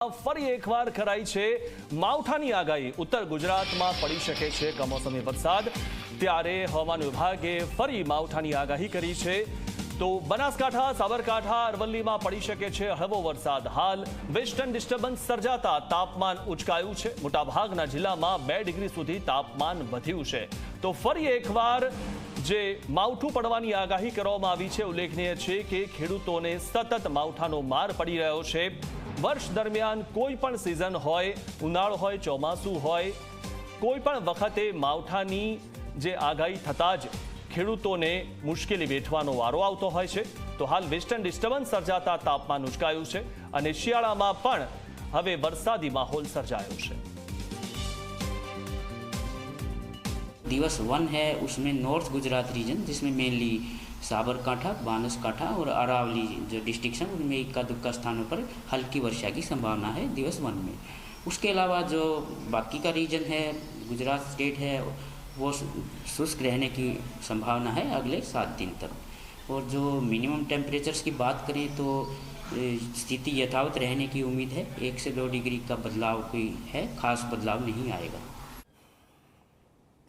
જિલ્લામાં ફરી એકવાર કરાઈ છે માવઠાની આગાહી। ઉત્તર ગુજરાતમાં પડી શકે છે કમોસમી વરસાદ, ત્યારે હવામાન વિભાગે ફરી માવઠાની આગાહી કરી છે। તો બનાસકાંઠા, સાબરકાંઠા, અરવલ્લીમાં પડી શકે છે હળવો વરસાદ। હાલ વેસ્ટર્ન ડિસ્ટર્બન્સ સર્જાતા તાપમાન ઉચકાયું છે। મોટાભાગના જિલ્લામાં 2 ડિગ્રી સુધી તાપમાન વધ્યું છે। તો ફરી એકવાર જે માવઠું પડવાની આગાહી કરવામાં આવી છે। ઉલ્લેખનીય છે કે ખેડૂતોને સતત માવઠાનો માર પડી રહ્યો છે। વર્ષ દરમિયાન કોઈ પણ સિઝન હોય, ઉનાળો હોય, ચોમાસું હોય, કોઈ પણ વખતે માવઠાની જે આગાહી થતાં જ ખેડૂતોને મુશ્કેલી વેઠવાનો વારો આવતો હોય છે। તો હાલ વેસ્ટર્ન ડિસ્ટર્બન્સ સર્જાતા તાપમાન ઉચકાયું છે અને શિયાળામાં પણ હવે વરસાદી માહોલ સર્જાયો છે। दिवस 1 है, उसमें नॉर्थ गुजरात रीजन जिसमें मेनली साबरकांठा, बनासकांठा और अरावली जो डिस्ट्रिक्ट हैं उनमें इक्का दुक्का स्थानों पर हल्की वर्षा की संभावना है दिवस 1 में। उसके अलावा जो बाकी का रीजन है, गुजरात स्टेट है, वो शुष्क रहने की संभावना है अगले 7 दिन तक। और जो मिनिमम टेम्परेचर्स की बात करें तो स्थिति यथावत रहने की उम्मीद है। 1 से 2 डिग्री का बदलाव कोई है, खास बदलाव नहीं आएगा।